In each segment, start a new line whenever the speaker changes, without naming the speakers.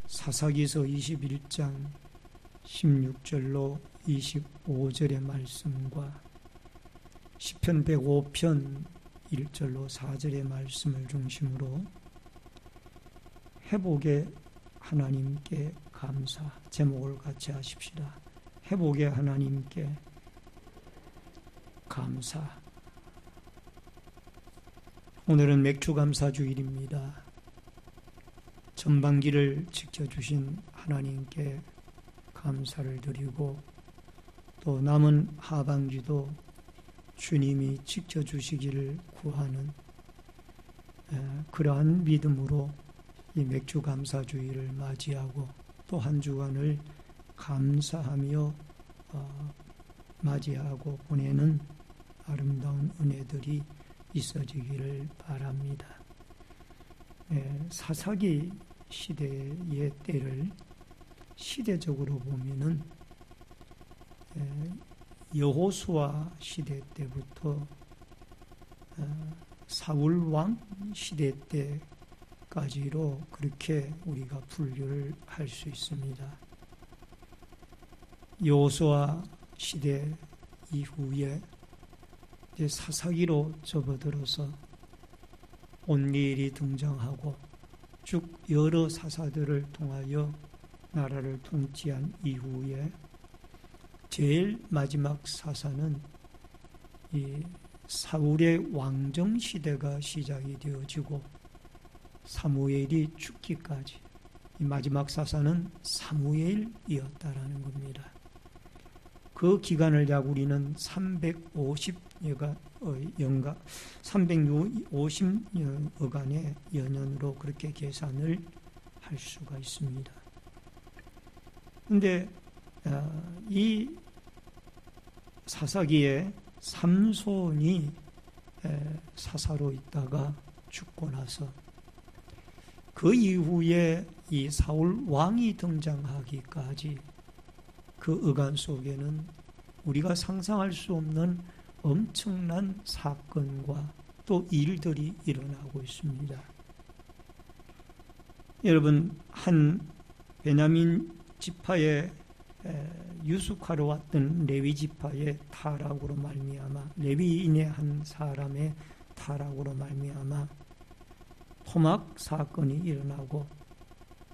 사사기서 21장 16절로 25절의 말씀과 시편 105편 1절로 4절의 말씀을 중심으로 회복의 하나님께 감사 제목을 같이 하십시다. 회복의 하나님께 감사. 오늘은 맥주감사주일입니다. 전반기를 지켜주신 하나님께 감사를 드리고 또 남은 하반기도 주님이 지켜주시기를 구하는 그러한 믿음으로 이 맥주감사주일을 맞이하고 또 한 주간을 감사하며 맞이하고 보내는 아름다운 은혜들이 있어지기를 바랍니다. 사사기 시대의 때를 시대적으로 보면은 여호수아 시대 때부터 사울 왕 시대 때까지로 그렇게 우리가 분류를 할 수 있습니다. 여호수아 시대 이후에 이제 사사기로 접어들어서 온리엘이 등장하고 쭉 여러 사사들을 통하여 나라를 통치한 이후에 제일 마지막 사사는 이 사울의 왕정 시대가 시작이 되어지고 사무엘이 죽기까지 이 마지막 사사는 사무엘이었다라는 겁니다. 그 기간을 약 우리는 350여간의 연년으로 그렇게 계산을 할 수가 있습니다. 그런데 이 사사기에 삼손이 사사로 있다가 죽고 나서 그 이후에 이 사울 왕이 등장하기까지 그 어간 속에는 우리가 상상할 수 없는 엄청난 사건과 또 일들이 일어나고 있습니다. 여러분, 한 베냐민 지파의 유숙하러 왔던 레위 지파의 타락으로 말미암아 레위인의 한 사람의 타락으로 말미암아 토막 사건이 일어나고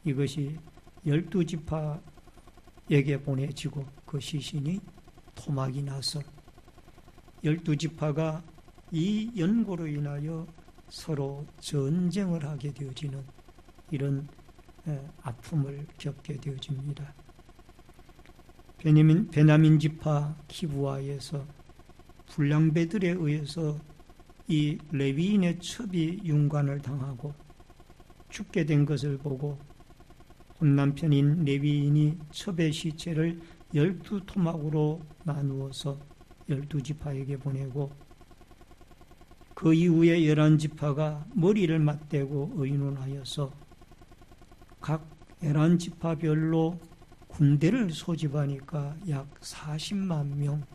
이것이 12지파에게 보내지고 그 시신이 토막이 나서 12지파가 이 연고로 인하여 서로 전쟁을 하게 되어지는 이런 아픔을 겪게 되어집니다. 베냐민 지파 기브아에서 불량배들에 의해서 이 레위인의 첩이 윤관을 당하고 죽게 된 것을 보고 혼남편인 레위인이 첩의 시체를 12토막으로 나누어서 12지파에게 보내고 그 이후에 11지파가 머리를 맞대고 의논하여서 각 11지파별로 군대를 소집하니까 약 40만 명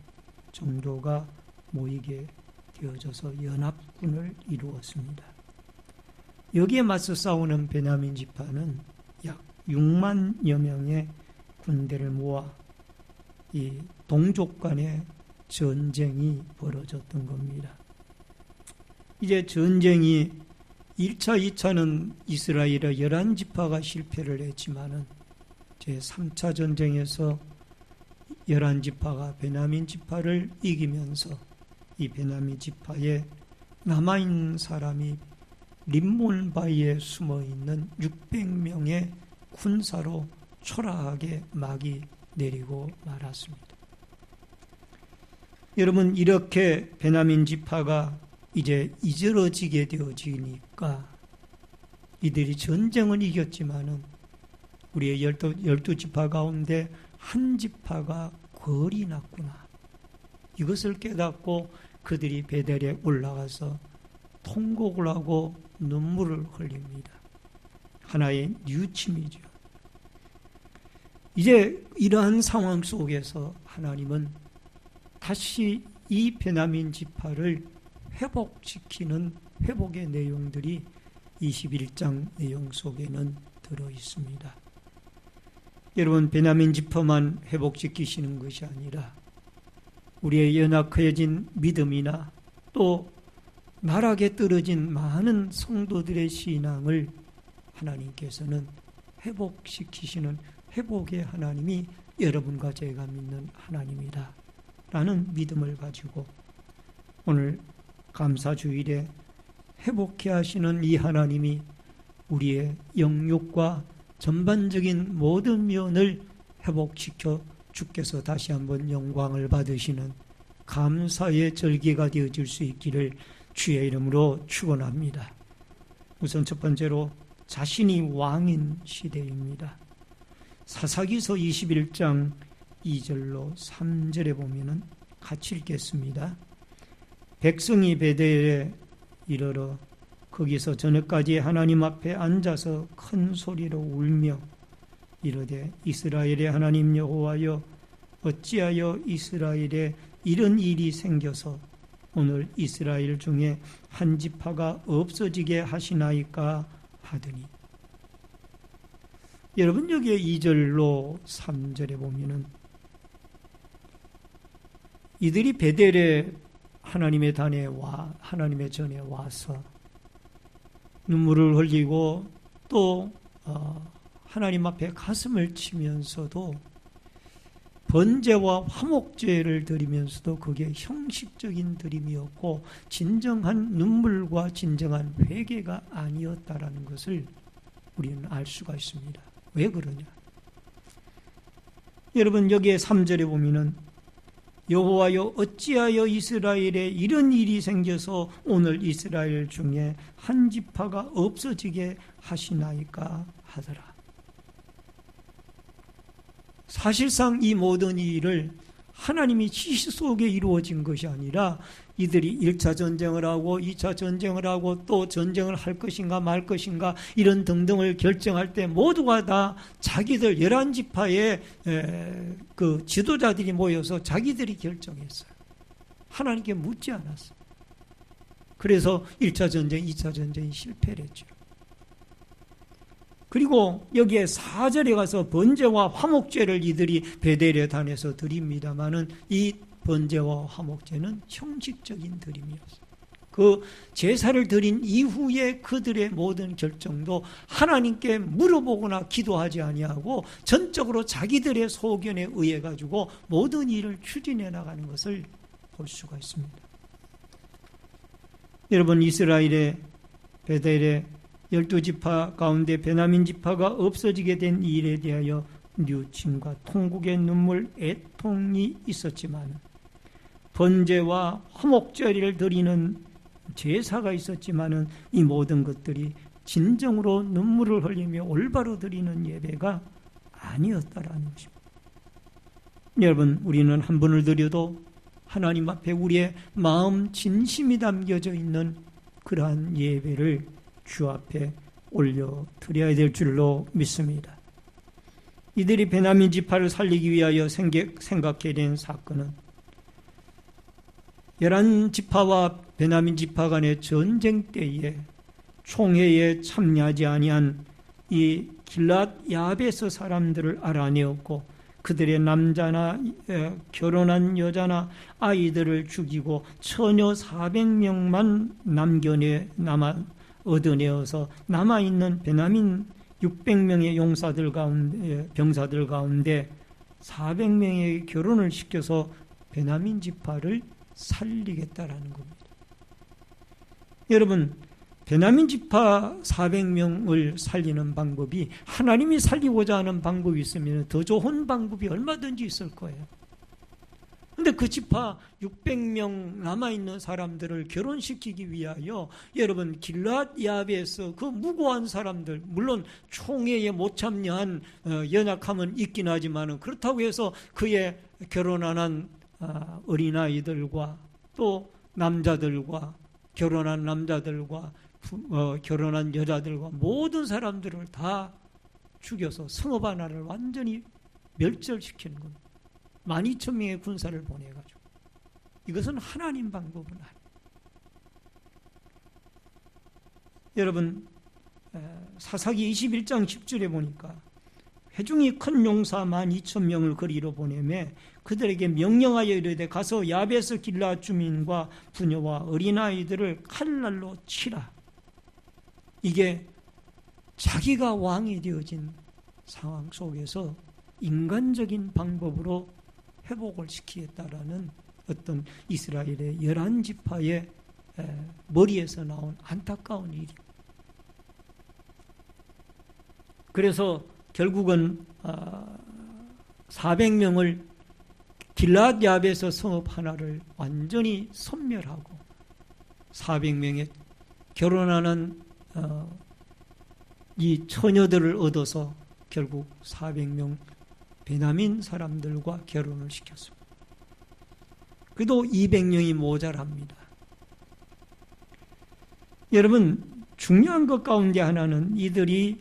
정도가 모이게 되어져서 연합군을 이루었습니다. 여기에 맞서 싸우는 베냐민 지파는 약 6만여 명의 군대를 모아 이 동족 간의 전쟁이 벌어졌던 겁니다. 이제 전쟁이 1차, 2차는 이스라엘의 11지파가 실패를 했지만은 제3차 전쟁에서 11지파가 베냐민 지파를 이기면서 이 베냐민 지파에 남아있는 사람이 림몬 바위에 숨어있는 600명의 군사로 초라하게 막이 내리고 말았습니다. 여러분, 이렇게 베냐민 지파가 이제 이절어지게 되어지니까 이들이 전쟁은 이겼지만은 우리의 12지파 가운데 한 지파가 궐이 났구나. 이것을 깨닫고 그들이 베델에 올라가서 통곡을 하고 눈물을 흘립니다. 하나의 뉘우침이죠. 이제 이러한 상황 속에서 하나님은 다시 이 베냐민 지파를 회복시키는 회복의 내용들이 21장 내용 속에는 들어 있습니다. 여러분, 베냐민 지파만 회복시키시는 것이 아니라 우리의 연약해진 믿음이나 또 나락에 떨어진 많은 성도들의 신앙을 하나님께서는 회복시키시는 회복의 하나님이 여러분과 제가 믿는 하나님이다 라는 믿음을 가지고 오늘 감사주일에 회복해 하시는 이 하나님이 우리의 영육과 전반적인 모든 면을 회복시켜 주께서 다시 한번 영광을 받으시는 감사의 절기가 되어질 수 있기를 주의 이름으로 축원합니다. 우선 첫 번째로 자신이 왕인 시대입니다. 사사기서 21장 2절로 3절에 보면은 같이 읽겠습니다. 백성이 베델에 이르러 거기서 저녁까지 하나님 앞에 앉아서 큰 소리로 울며 이르되 이스라엘의 하나님 여호와여 어찌하여 이스라엘에 이런 일이 생겨서 오늘 이스라엘 중에 한 지파가 없어지게 하시나이까 하더니, 여러분 여기에 2절로 3절에 보면은 이들이 베델에 하나님의 하나님의 전에 와서 눈물을 흘리고 또 하나님 앞에 가슴을 치면서도 번제와 화목제를 드리면서도 그게 형식적인 드림이었고 진정한 눈물과 진정한 회개가 아니었다라는 것을 우리는 알 수가 있습니다. 왜 그러냐? 여러분 여기에 3절에 보면은 여호와여 어찌하여 이스라엘에 이런 일이 생겨서 오늘 이스라엘 중에 한 지파가 없어지게 하시나이까 하더라. 사실상 이 모든 일을 하나님이 지시 속에 이루어진 것이 아니라 이들이 1차 전쟁을 하고 2차 전쟁을 하고 또 전쟁을 할 것인가 말 것인가 이런 등등을 결정할 때 모두가 다 자기들 11지파의 그 지도자들이 모여서 자기들이 결정했어요. 하나님께 묻지 않았어요. 그래서 1차 전쟁, 2차 전쟁이 실패를 했죠. 그리고 여기에 4절에 가서 번제와 화목제를 이들이 베델에 다녀서 드립니다마는 이 번제와 화목제는 형식적인 드림이었어요. 그 제사를 드린 이후에 그들의 모든 결정도 하나님께 물어보거나 기도하지 아니하고 전적으로 자기들의 소견에 의해 가지고 모든 일을 추진해 나가는 것을 볼 수가 있습니다. 여러분 이스라엘의 베델의 12지파 가운데 베냐민 지파가 없어지게 된 일에 대하여 뉘우침과 통곡의 눈물, 애통이 있었지만 번제와 화목제를 드리는 제사가 있었지만 이 모든 것들이 진정으로 눈물을 흘리며 올바로 드리는 예배가 아니었다라는 것입니다. 여러분 우리는 한 번을 드려도 하나님 앞에 우리의 마음 진심이 담겨져 있는 그러한 예배를 주 앞에 올려드려야 될 줄로 믿습니다. 이들이 베냐민 지파를 살리기 위하여 생각해야 되는 사건은 11지파와 베냐민 지파 간의 전쟁 때에 총회에 참여하지 아니한 이 길랏 야베스 사람들을 알아내었고 그들의 남자나 결혼한 여자나 아이들을 죽이고 처녀 400명만 얻어내어서 남아있는 베냐민 600명의 용사들 가운데, 병사들 가운데 400명의 결혼을 시켜서 베냐민 지파를 살리겠다라는 겁니다. 여러분, 베냐민 지파 400명을 살리는 방법이 하나님이 살리고자 하는 방법이 있으면 더 좋은 방법이 얼마든지 있을 거예요. 그런데 그 지파 600명 남아있는 사람들을 결혼시키기 위하여 여러분 길랏 야베스 그 무고한 사람들, 물론 총회에 못 참여한 연약함은 있긴 하지만 그렇다고 해서 그의 결혼 안 한 어린아이들과 또 남자들과 결혼한 남자들과 결혼한 여자들과 모든 사람들을 다 죽여서 성읍 하나를 완전히 멸절시키는 겁니다. 12,000명의 군사를 보내가지고. 이것은 하나님 방법은 아니에요. 여러분 사사기 21장 10절에 보니까 회중이 큰 용사 12,000명을 거리로 보내매 그들에게 명령하여 이르되 가서 야베스 길라 주민과 부녀와 어린아이들을 칼날로 치라. 이게 자기가 왕이 되어진 상황 속에서 인간적인 방법으로 회복을 시키겠다라는 어떤 이스라엘의 11지파의 머리에서 나온 안타까운 일입니다. 그래서 결국은 400명을 길앗 야베스 성읍 하나를 완전히 섬멸하고 400명의 결혼하는 이 처녀들을 얻어서 결국 400명 베냐민 사람들과 결혼을 시켰습니다. 그래도 200명이 모자랍니다. 여러분, 중요한 것 가운데 하나는 이들이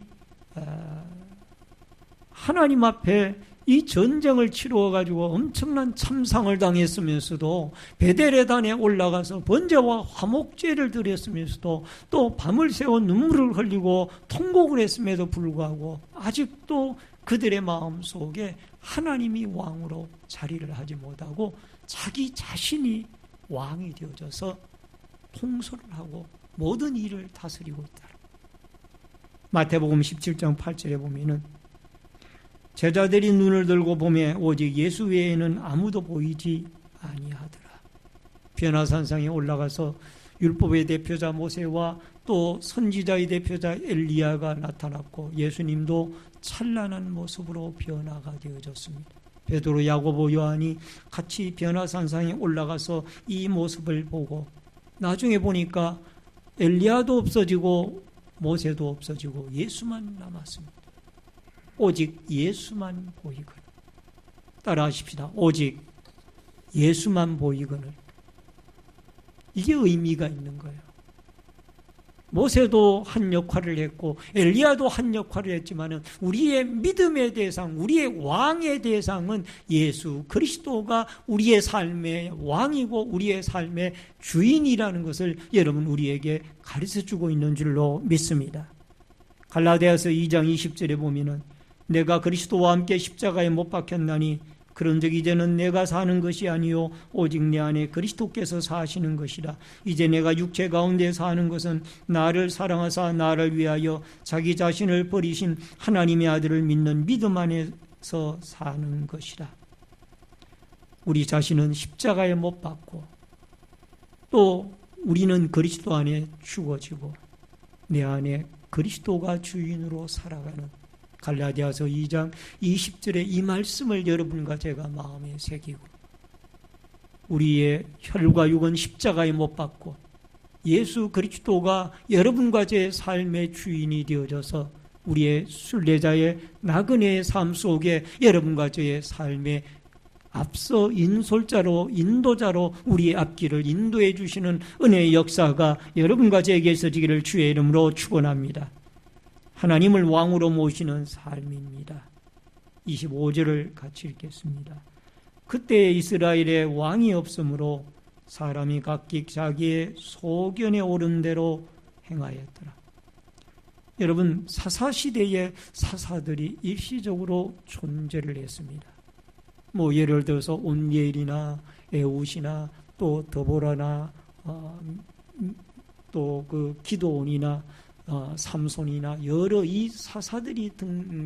하나님 앞에 이 전쟁을 치루어가지고 엄청난 참상을 당했으면서도 베델에단에 올라가서 번제와 화목제를 드렸으면서도 또 밤을 새워 눈물을 흘리고 통곡을 했음에도 불구하고 아직도 그들의 마음 속에 하나님이 왕으로 자리를 하지 못하고 자기 자신이 왕이 되어져서 통솔을 하고 모든 일을 다스리고 있다. 마태복음 17장 8절에 보면은 제자들이 눈을 들고 보매 오직 예수 외에는 아무도 보이지 아니하더라. 변화산상에 올라가서 율법의 대표자 모세와 또 선지자의 대표자 엘리야가 나타났고 예수님도 찬란한 모습으로 변화가 되어졌습니다. 베드로, 야고보, 요한이 같이 변화산상에 올라가서 이 모습을 보고 나중에 보니까 엘리야도 없어지고 모세도 없어지고 예수만 남았습니다. 오직 예수만 보이거늘. 따라하십시다. 오직 예수만 보이거늘. 이게 의미가 있는 거예요. 모세도 한 역할을 했고 엘리야도 한 역할을 했지만 우리의 믿음의 대상, 우리의 왕의 대상은 예수 그리스도가 우리의 삶의 왕이고 우리의 삶의 주인이라는 것을 여러분 우리에게 가르쳐주고 있는 줄로 믿습니다. 갈라디아서 2장 20절에 보면은 내가 그리스도와 함께 십자가에 못 박혔나니 그런즉 이제는 내가 사는 것이 아니요 오직 내 안에 그리스도께서 사시는 것이라. 이제 내가 육체 가운데 사는 것은 나를 사랑하사 나를 위하여 자기 자신을 버리신 하나님의 아들을 믿는 믿음 안에서 사는 것이라. 우리 자신은 십자가에 못 박고 또 우리는 그리스도 안에 죽어지고 내 안에 그리스도가 주인으로 살아가는 갈라디아서 2장 20절의 이 말씀을 여러분과 제가 마음에 새기고 우리의 혈과 육은 십자가에 못 박고 예수 그리스도가 여러분과 제 삶의 주인이 되어져서 우리의 순례자의 나그네의 삶 속에 여러분과 저의 삶의 앞서 인솔자로 인도자로 우리의 앞길을 인도해 주시는 은혜의 역사가 여러분과 제게 있어지기를 주의 이름으로 축원합니다. 하나님을 왕으로 모시는 삶입니다. 25절을 같이 읽겠습니다. 그때 이스라엘에 왕이 없으므로 사람이 각기 자기의 소견에 오른 대로 행하였더라. 여러분, 사사시대의 사사들이 일시적으로 존재를 했습니다. 예를 들어서 온예일이나 에웃이나 또 드보라나 또 그 기도온이나 삼손이나 여러 이 사사들이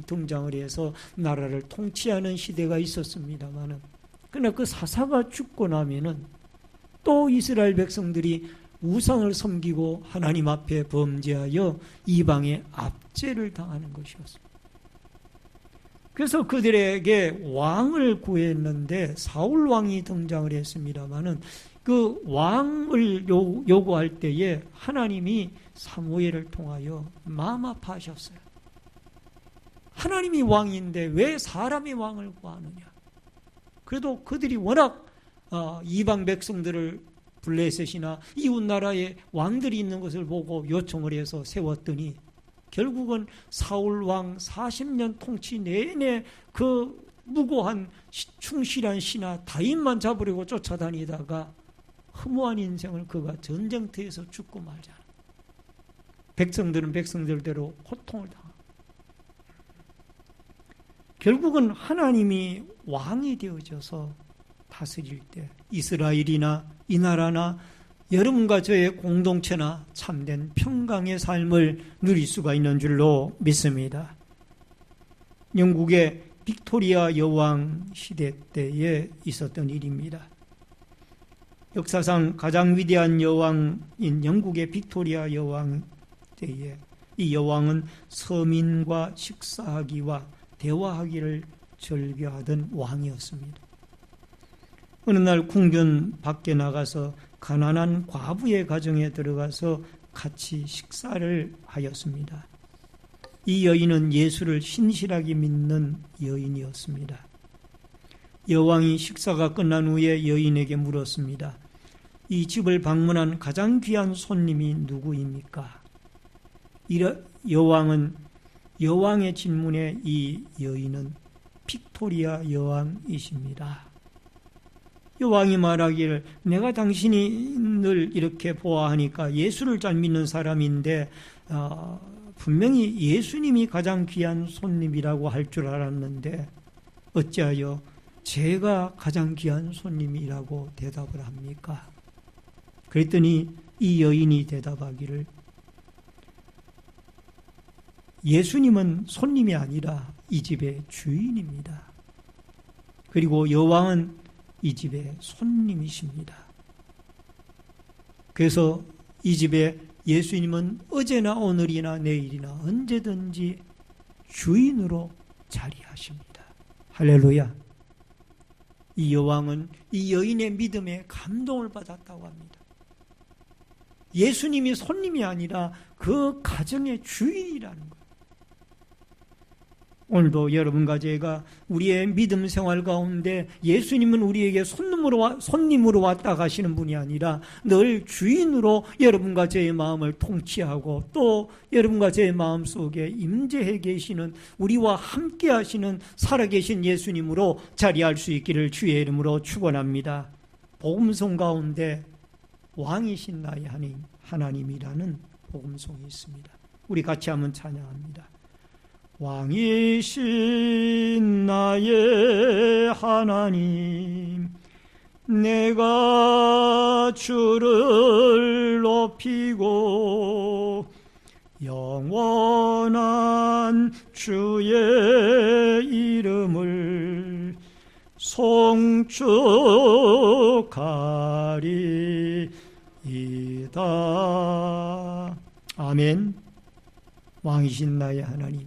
등장을 해서 나라를 통치하는 시대가 있었습니다만은 그러나 그 사사가 죽고 나면은 또 이스라엘 백성들이 우상을 섬기고 하나님 앞에 범죄하여 이방의 압제를 당하는 것이었습니다. 그래서 그들에게 왕을 구했는데 사울 왕이 등장을 했습니다마는 그 왕을 요구할 때에 하나님이 사무엘을 통하여 마음 아파하셨어요. 하나님이 왕인데 왜 사람이 왕을 구하느냐. 그래도 그들이 워낙 이방 백성들을 블레셋이나 이웃 나라에 왕들이 있는 것을 보고 요청을 해서 세웠더니 결국은 사울 왕 40년 통치 내내 그 무고한 충실한 신하 다윗만 잡으려고 쫓아다니다가 허무한 인생을 그가 전쟁터에서 죽고 말잖아. 백성들은 백성들대로 고통을 당하고 결국은 하나님이 왕이 되어져서 다스릴 때 이스라엘이나 이 나라나 여러분과 저의 공동체나 참된 평강의 삶을 누릴 수가 있는 줄로 믿습니다. 영국의 빅토리아 여왕 시대 때에 있었던 일입니다. 역사상 가장 위대한 여왕인 영국의 빅토리아 여왕 때에 이 여왕은 서민과 식사하기와 대화하기를 즐겨하던 왕이었습니다. 어느 날 궁전 밖에 나가서 가난한 과부의 가정에 들어가서 같이 식사를 하였습니다. 이 여인은 예수를 신실하게 믿는 여인이었습니다. 여왕이 식사가 끝난 후에 여인에게 물었습니다. 이 집을 방문한 가장 귀한 손님이 누구입니까? 여왕의 질문에 이 여인은 빅토리아 여왕이십니다. 여왕이 말하기를 내가 당신을 이렇게 보아하니까 예수를 잘 믿는 사람인데 분명히 예수님이 가장 귀한 손님이라고 할 줄 알았는데 어찌하여 제가 가장 귀한 손님이라고 대답을 합니까? 그랬더니 이 여인이 대답하기를 예수님은 손님이 아니라 이 집의 주인입니다. 그리고 여왕은 이 집의 손님이십니다. 그래서 이 집에 예수님은 어제나 오늘이나 내일이나 언제든지 주인으로 자리하십니다. 할렐루야. 이 여왕은 이 여인의 믿음에 감동을 받았다고 합니다. 예수님이 손님이 아니라 그 가정의 주인이라는 거예요. 오늘도 여러분과 제가 우리의 믿음 생활 가운데 예수님은 우리에게 손님으로 왔다 가시는 분이 아니라 늘 주인으로 여러분과 저의 마음을 통치하고 또 여러분과 저의 마음 속에 임재해 계시는 우리와 함께 하시는 살아계신 예수님으로 자리할 수 있기를 주의 이름으로 축원합니다. 복음송 가운데 왕이신 나의 하나님이라는 복음송이 있습니다. 우리 같이 한번 찬양합니다. 왕이신 나의 하나님, 내가 주를 높이고 영원한 주의 이름을 송축하리이다. 아멘. 왕이신 나의 하나님,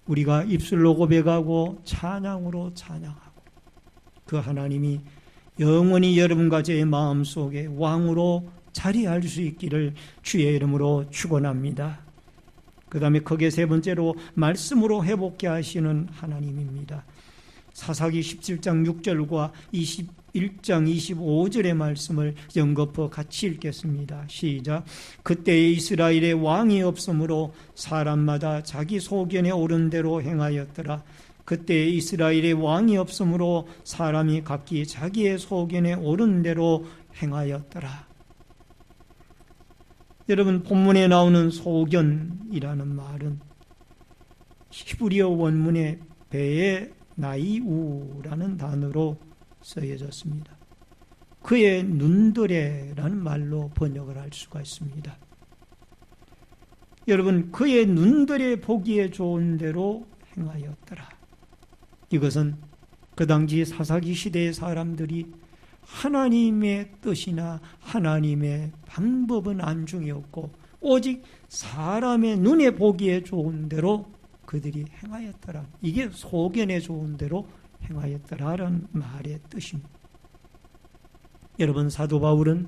우리가 입술로 고백하고 찬양으로 찬양하고 그 하나님이 영원히 여러분과 제 마음속에 왕으로 자리할 수 있기를 주의 이름으로 축원합니다. 그 다음에 크게 세 번째로 말씀으로 회복케 하시는 하나님입니다. 사사기 17장 6절과 21장 25절의 말씀을 연거푸 같이 읽겠습니다. 시작. 그때에 이스라엘에 왕이 없으므로 사람마다 자기 소견에 오른 대로 행하였더라. 그때에 이스라엘에 왕이 없으므로 사람이 각기 자기의 소견에 오른 대로 행하였더라. 여러분, 본문에 나오는 소견이라는 말은 히브리어 원문의 배에 나이우라는 단어로 쓰여졌습니다. 그의 눈더레라는 말로 번역을 할 수가 있습니다. 여러분, 그의 눈더레 보기에 좋은 대로 행하였더라. 이것은 그 당시 사사기 시대의 사람들이 하나님의 뜻이나 하나님의 방법은 안중이었고 오직 사람의 눈에 보기에 좋은 대로 그들이 행하였더라. 이게 소견에 좋은 대로 행하였더라라는 말의 뜻입니다. 여러분, 사도 바울은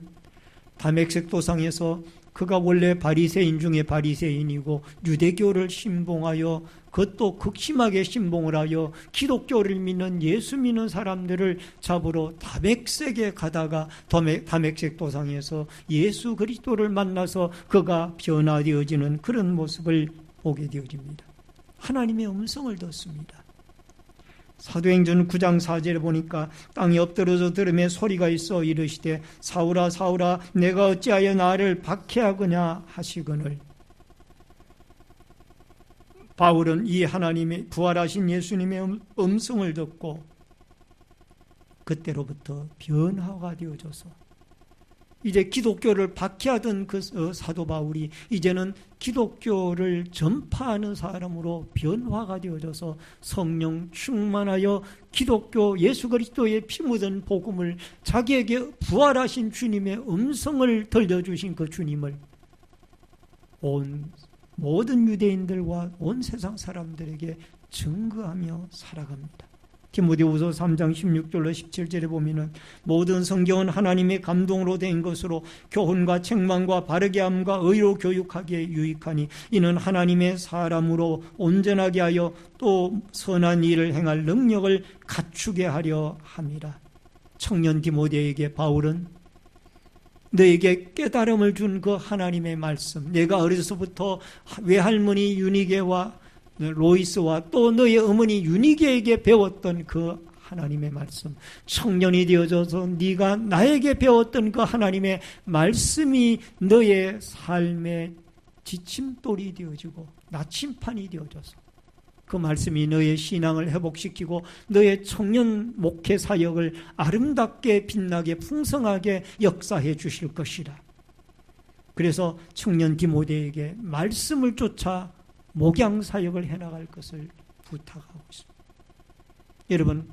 다메섹 도상에서 그가 원래 바리새인 중에 바리새인이고 유대교를 신봉하여 그것도 극심하게 신봉을 하여 기독교를 믿는 예수 믿는 사람들을 잡으러 다메섹에 가다가 다메섹 도상에서 예수 그리스도를 만나서 그가 변화되어지는 그런 모습을 보게 되어집니다. 하나님의 음성을 듣습니다. 사도행전 9장 4절에 보니까 땅에 엎드러져 들음에 소리가 있어 이르시되 사울아 사울아 내가 어찌하여 나를 박해하거냐 하시거늘. 바울은 이 하나님의 부활하신 예수님의 음성을 듣고 그때로부터 변화가 되어져서 이제 기독교를 박해하던 그 사도 바울이 이제는 기독교를 전파하는 사람으로 변화가 되어져서 성령 충만하여 기독교 예수 그리스도의 피 묻은 복음을, 자기에게 부활하신 주님의 음성을 들려주신 그 주님을 온 모든 유대인들과 온 세상 사람들에게 증거하며 살아갑니다. 디모데후서 3장 16절로 17절에 보면은 모든 성경은 하나님의 감동으로 된 것으로 교훈과 책망과 바르게 함과 의로 교육하기에 유익하니 이는 하나님의 사람으로 온전하게 하여 또 선한 일을 행할 능력을 갖추게 하려 함이라. 청년 디모데에게 바울은 너에게 깨달음을 준 그 하나님의 말씀, 내가 어려서부터 외할머니 유니게와 로이스와 또 너의 어머니 유니게에게 배웠던 그 하나님의 말씀, 청년이 되어져서 네가 나에게 배웠던 그 하나님의 말씀이 너의 삶의 지침돌이 되어지고 나침판이 되어져서 그 말씀이 너의 신앙을 회복시키고 너의 청년 목회 사역을 아름답게 빛나게 풍성하게 역사해 주실 것이라. 그래서 청년 디모데에게 말씀을 쫓아 목양 사역을 해나갈 것을 부탁하고 있습니다. 여러분,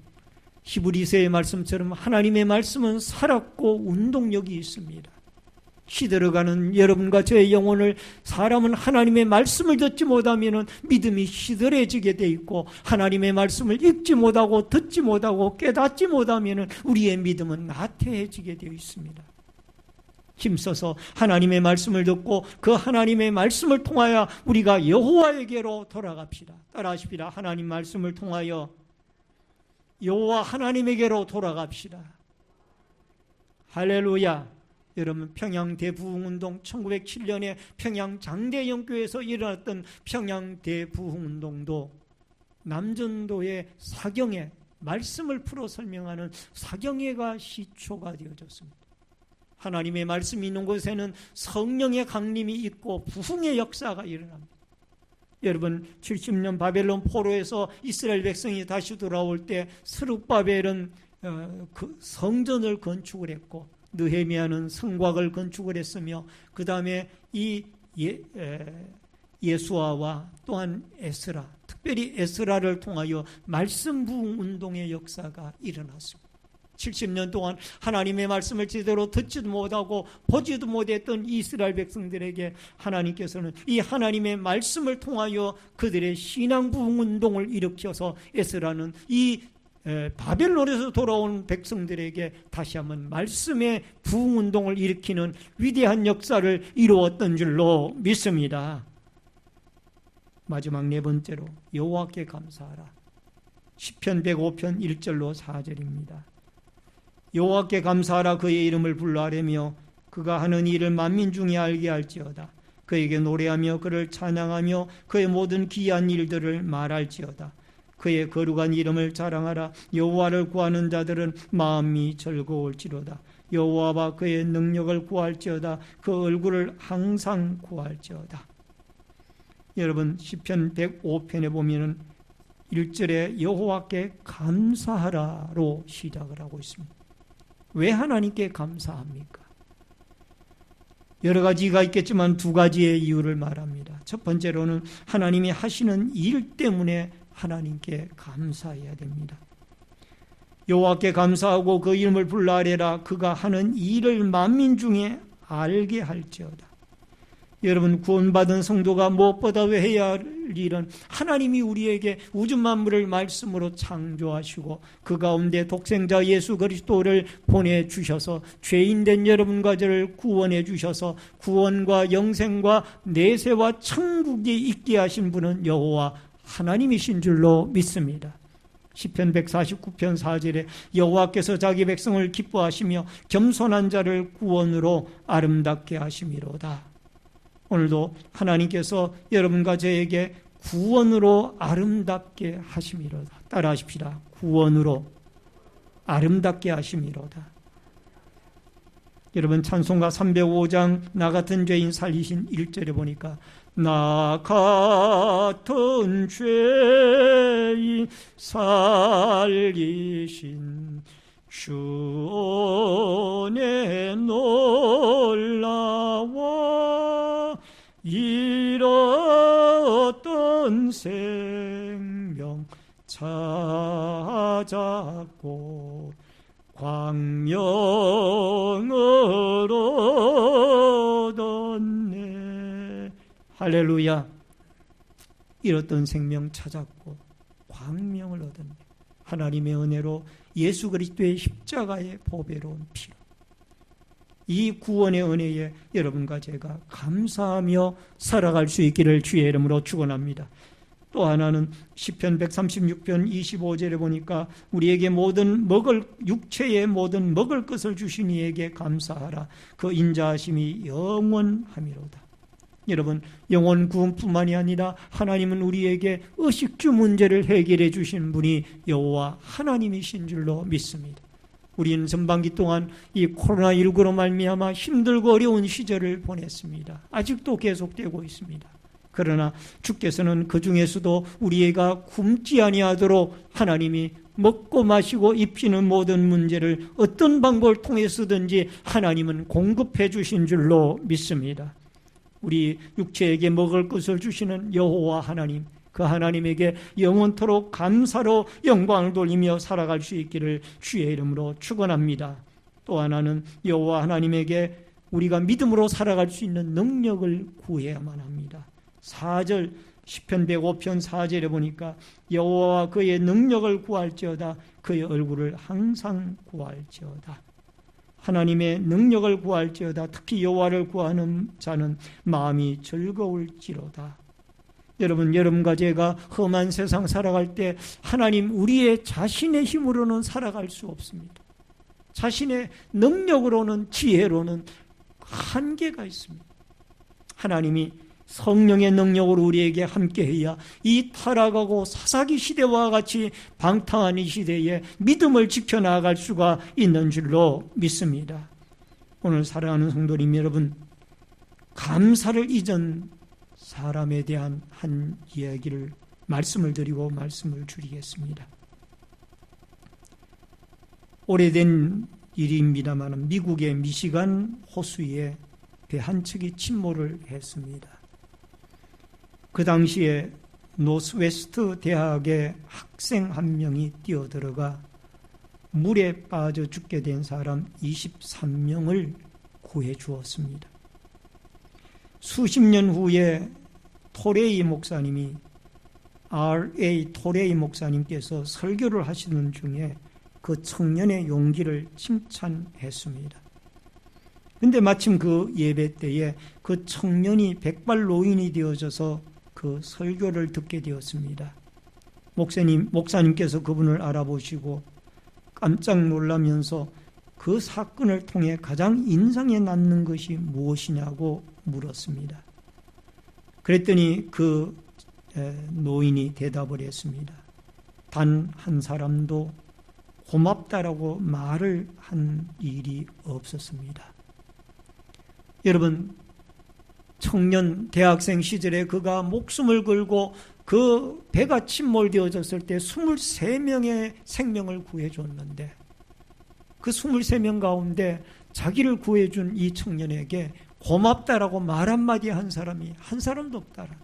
히브리서의 말씀처럼 하나님의 말씀은 살았고 운동력이 있습니다. 시들어가는 여러분과 저의 영혼을, 사람은 하나님의 말씀을 듣지 못하면 믿음이 시들해지게 돼 있고, 하나님의 말씀을 읽지 못하고 듣지 못하고 깨닫지 못하면 우리의 믿음은 나태해지게 되어 있습니다. 힘써서 하나님의 말씀을 듣고 그 하나님의 말씀을 통하여 우리가 여호와에게로 돌아갑시다. 따라하십시다. 하나님 말씀을 통하여 여호와 하나님에게로 돌아갑시다. 할렐루야. 여러분, 평양 대부흥운동, 1907년에 평양 장대영교에서 일어났던 평양 대부흥운동도 남전도의 사경회, 말씀을 풀어 설명하는 사경회가 시초가 되어졌습니다. 하나님의 말씀이 있는 곳에는 성령의 강림이 있고 부흥의 역사가 일어납니다. 여러분, 70년 바벨론 포로에서 이스라엘 백성이 다시 돌아올 때 스룹바벨은 그 성전을 건축을 했고 느헤미야는 성곽을 건축을 했으며 그 다음에 이 예수아와 또한 에스라, 특별히 에스라를 통하여 말씀 부흥 운동의 역사가 일어났습니다. 70년 동안 하나님의 말씀을 제대로 듣지도 못하고 보지도 못했던 이스라엘 백성들에게 하나님께서는 이 하나님의 말씀을 통하여 그들의 신앙 부흥 운동을 일으켜서 에스라는 이 바벨론에서 돌아온 백성들에게 다시 한번 말씀의 부흥 운동을 일으키는 위대한 역사를 이루었던 줄로 믿습니다. 마지막 네 번째로 여호와께 감사하라. 시편 105편 1절로 4절입니다. 여호와께 감사하라. 그의 이름을 불러하라며 그가 하는 일을 만민 중에 알게 할지어다. 그에게 노래하며 그를 찬양하며 그의 모든 기이한 일들을 말할지어다. 그의 거룩한 이름을 자랑하라. 여호와를 구하는 자들은 마음이 즐거울지로다. 여호와와 그의 능력을 구할지어다. 그 얼굴을 항상 구할지어다. 여러분, 시편 105편에 보면은 1절에 여호와께 감사하라로 시작을 하고 있습니다. 왜 하나님께 감사합니까? 여러 가지가 있겠지만 두 가지의 이유를 말합니다. 첫 번째로는 하나님이 하시는 일 때문에 하나님께 감사해야 됩니다. 여호와께 감사하고 그 이름을 불러아뢰라. 그가 하는 일을 만민 중에 알게 할지어다. 여러분, 구원받은 성도가 무엇보다 해야 할 일은 하나님이 우리에게 우주 만물을 말씀으로 창조하시고 그 가운데 독생자 예수 그리스도를 보내주셔서 죄인된 여러분과 저를 구원해 주셔서 구원과 영생과 내세와 천국에 있게 하신 분은 여호와 하나님이신 줄로 믿습니다. 시편 149편 4절에 여호와께서 자기 백성을 기뻐하시며 겸손한 자를 구원으로 아름답게 하심이로다. 오늘도 하나님께서 여러분과 저에게 구원으로 아름답게 하심이로다. 따라하십시다. 구원으로 아름답게 하심이로다. 여러분, 찬송가 305장 나 같은 죄인 살리신 1절에 보니까 나 같은 죄인 살리신 주 은혜 놀라워 잃었던 생명 찾았고 광명을 얻었네. 할렐루야. 잃었던 생명 찾았고 광명을 얻었네. 하나님의 은혜로 예수 그리스도의 십자가의 보배로운 피로 이 구원의 은혜에 여러분과 제가 감사하며 살아갈 수 있기를 주의 이름으로 축원합니다. 또 하나는 시편 136편 25절에 보니까 우리에게 모든 육체의 모든 먹을 것을 주신 이에게 감사하라. 그 인자하심이 영원함이로다. 여러분, 영원 구원뿐만이 아니라 하나님은 우리에게 의식주 문제를 해결해 주신 분이 여호와 하나님이신 줄로 믿습니다. 우리는 전반기 동안 이 코로나19로 말미암아 힘들고 어려운 시절을 보냈습니다. 아직도 계속되고 있습니다. 그러나 주께서는 그 중에서도 우리가 굶지 아니하도록 하나님이 먹고 마시고 입히는 모든 문제를 어떤 방법을 통해서든지 하나님은 공급해 주신 줄로 믿습니다. 우리 육체에게 먹을 것을 주시는 여호와 하나님, 그 하나님에게 영원토록 감사로 영광을 돌리며 살아갈 수 있기를 주의 이름으로 축원합니다. 또 하나는 여호와 하나님에게 우리가 믿음으로 살아갈 수 있는 능력을 구해야만 합니다. 4절 시편 105편 4절에 보니까 여호와와 그의 능력을 구할지어다 그의 얼굴을 항상 구할지어다. 하나님의 능력을 구할지어다. 특히 여호와를 구하는 자는 마음이 즐거울지로다. 여러분과 제가 험한 세상 살아갈 때 하나님 우리의 자신의 힘으로는 살아갈 수 없습니다. 자신의 능력으로는 지혜로는 한계가 있습니다. 하나님이 성령의 능력으로 우리에게 함께해야 이 타락하고 사사기 시대와 같이 방탕한 이 시대에 믿음을 지켜나갈 수가 있는 줄로 믿습니다. 오늘 사랑하는 성도님 여러분, 감사를 잊은 사람에 대한 한 이야기를 말씀을 드리고 말씀을 줄이겠습니다. 오래된 일입니다만 미국의 미시간 호수에 배 한 척이 침몰을 했습니다. 그 당시에 노스웨스트 대학의 학생 한 명이 뛰어들어가 물에 빠져 죽게 된 사람 23명을 구해 주었습니다. 수십 년 후에 토레이 목사님이 R.A. 토레이 목사님께서 설교를 하시는 중에 그 청년의 용기를 칭찬했습니다. 그런데 마침 그 예배 때에 그 청년이 백발노인이 되어져서 그 설교를 듣게 되었습니다. 목사님께서 그분을 알아보시고 깜짝 놀라면서 그 사건을 통해 가장 인상에 남는 것이 무엇이냐고 물었습니다. 그랬더니 그 노인이 대답을 했습니다. 단 한 사람도 고맙다라고 말을 한 일이 없었습니다. 여러분, 청년 대학생 시절에 그가 목숨을 걸고 그 배가 침몰되어졌을 때 23명의 생명을 구해줬는데 그 23명 가운데 자기를 구해준 이 청년에게 고맙다라고 말 한마디 한 사람이 한 사람도 없다라.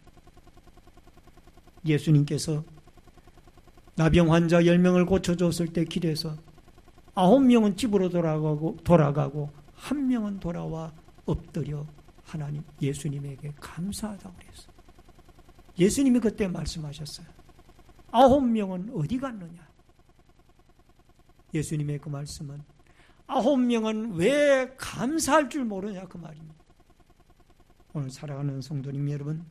예수님께서 나병 환자 10명을 고쳐줬을 때 길에서 9명은 집으로 돌아가고 1명은 돌아와 엎드려 하나님 예수님에게 감사하다고 그랬어요. 예수님이 그때 말씀하셨어요. 9명은 어디 갔느냐? 예수님의 그 말씀은 9명은 왜 감사할 줄 모르냐 그 말입니다. 오늘 사랑하는 성도님 여러분,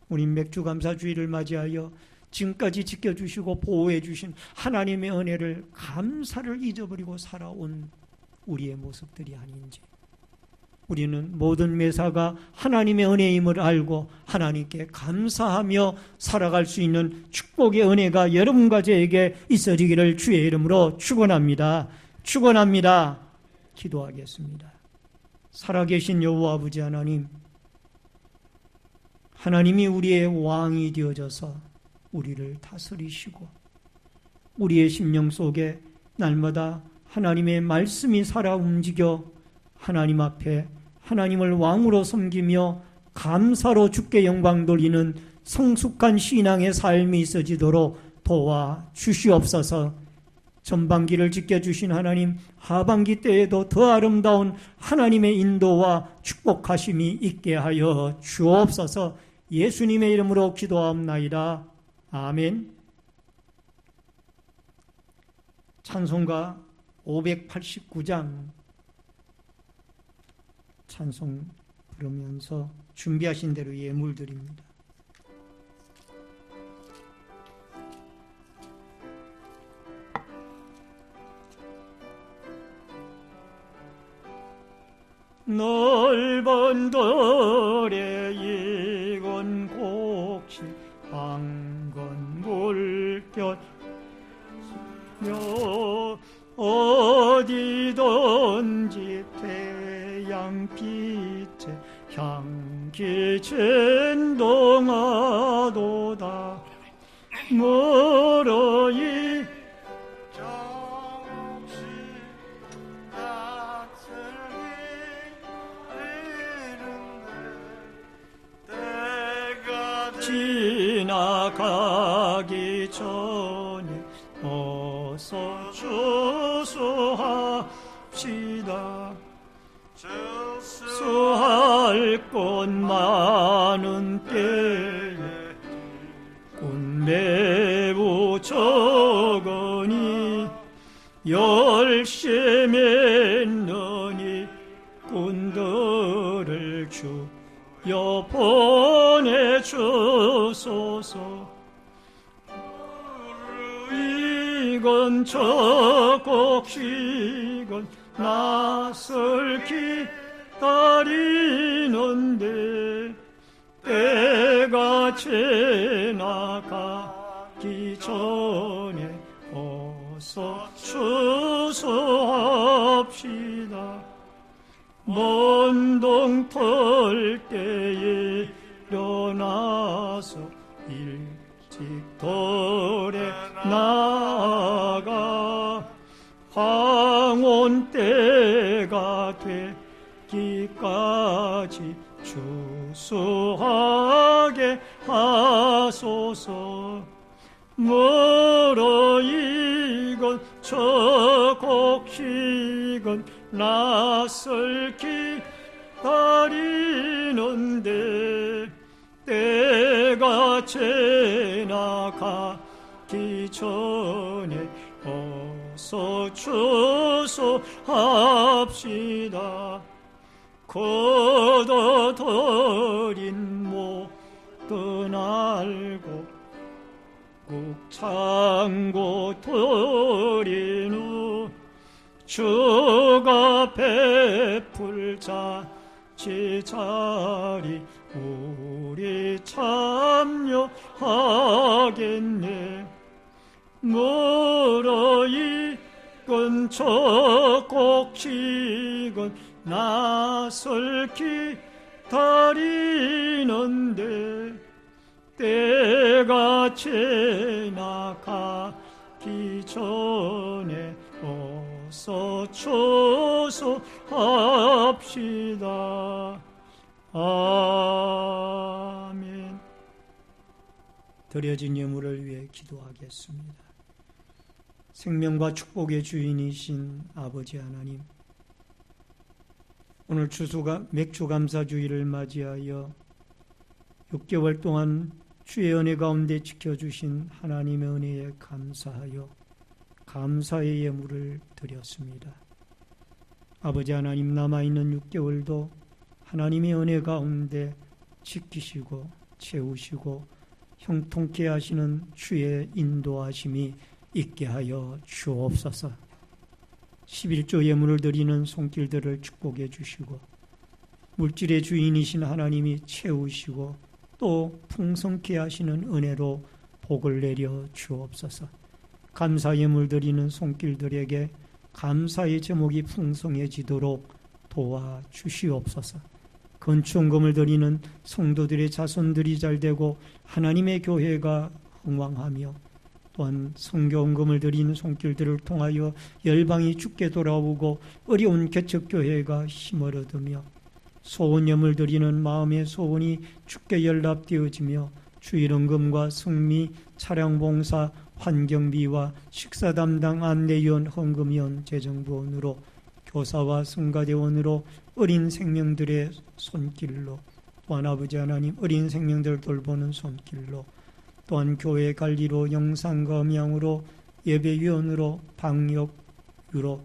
우리 맥주감사주의를 맞이하여 지금까지 지켜주시고 보호해 주신 하나님의 은혜를 감사를 잊어버리고 살아온 우리의 모습들이 아닌지, 우리는 모든 매사가 하나님의 은혜임을 알고 하나님께 감사하며 살아갈 수 있는 축복의 은혜가 여러분과 저에게 있어지기를 주의 이름으로 축원합니다. 축원합니다. 기도하겠습니다. 살아계신 여호와 아버지 하나님, 하나님이 우리의 왕이 되어져서 우리를 다스리시고 우리의 심령 속에 날마다 하나님의 말씀이 살아 움직여 하나님 앞에 하나님을 왕으로 섬기며 감사로 주께 영광 돌리는 성숙한 신앙의 삶이 있어지도록 도와 주시옵소서. 전반기를 지켜주신 하나님, 하반기 때에도 더 아름다운 하나님의 인도와 축복하심이 있게 하여 주옵소서. 예수님의 이름으로 기도하옵나이다. 아멘. 찬송가 589장 찬송 부르면서 준비하신 대로 예물 드립니다. 넓은 돌에 익은 곡식 한건 물결 어디든지 태양빛에 향기 진동하도다. 멀어이 지나가기 전에 어서 주소합시다. 수할 것 많은 때에 꾼 매우 적으니 열심했느니 꾼들을 주여 보내주소서. 이건 저 곡식은 낯을 기다리는데 때가 지나가기 전에 어서 추수합시다. 먼 동 털 때에 일어나서 일찍 돌에 나가 황혼 때가 되기까지 추수하게 하소서. 멀어 이건 저 곡식은 낯을 기다리는데 때가 지나가기 전에 어서 추수합시다. 거둬들인 모든 알고 국창고 돌인 후 주가 베풀자 지자리 우리 참여하겠네. 멀어 이건 저 곡식은 낯을 기다리는데 때가 지나가기 전에 어서 추수합시다. 아멘. 드려진 예물을 위해 기도하겠습니다. 생명과 축복의 주인이신 아버지 하나님, 오늘 맥주감사주의를 맞이하여 6개월 동안 주의 은혜 가운데 지켜주신 하나님의 은혜에 감사하여 감사의 예물을 드렸습니다. 아버지 하나님, 남아있는 6개월도 하나님의 은혜 가운데 지키시고 채우시고 형통케 하시는 주의 인도하심이 있게 하여 주옵소서. 11조 예물을 드리는 손길들을 축복해 주시고 물질의 주인이신 하나님이 채우시고 또 풍성케 하시는 은혜로 복을 내려 주옵소서. 감사 예물 드리는 손길들에게 감사의 제목이 풍성해지도록 도와주시옵소서. 건축금을 드리는 성도들의 자손들이 잘되고 하나님의 교회가 흥왕하며 또한 성교원금을 드리는 손길들을 통하여 열방이 주께 돌아오고 어려운 개척교회가 힘을 얻으며 소원염을 드리는 마음의 소원이 주께 연락되어지며 주일헌금과 승리, 차량봉사, 환경비와 식사 담당 안내위원, 헌금위원, 재정부원으로 교사와 성가대원으로 어린 생명들의 손길로 또한 아버지 하나님 어린 생명들 돌보는 손길로 또한 교회 관리로 영상과 음향으로 예배위원으로 방역으로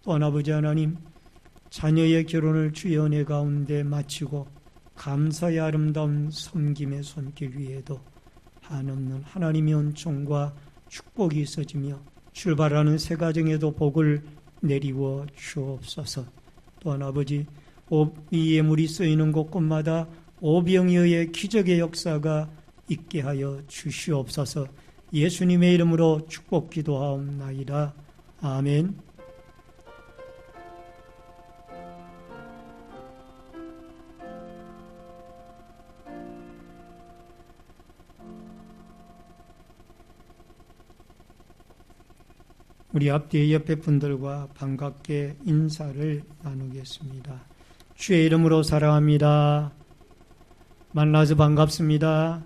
또한 아버지 하나님 자녀의 결혼을 주의 은혜 가운데 마치고 감사의 아름다운 섬김의 손길 위에도 한없는 하나님의 은총과 축복이 있어지며 출발하는 새 가정에도 복을 내리워 주옵소서. 또한 아버지 이 예물이 쓰이는 곳곳마다 오병이어의 기적의 역사가 있게 하여 주시옵소서. 예수님의 이름으로 축복 기도하옵나이다. 아멘. 우리 앞뒤 옆에 분들과 반갑게 인사를 나누겠습니다. 주의 이름으로 사랑합니다. 만나서 반갑습니다.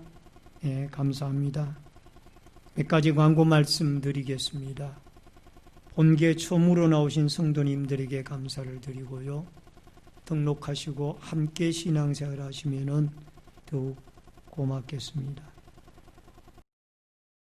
네, 감사합니다. 몇 가지 광고 말씀드리겠습니다. 본계 처음으로 나오신 성도님들에게 감사를 드리고요. 등록하시고 함께 신앙생활 하시면 더욱 고맙겠습니다.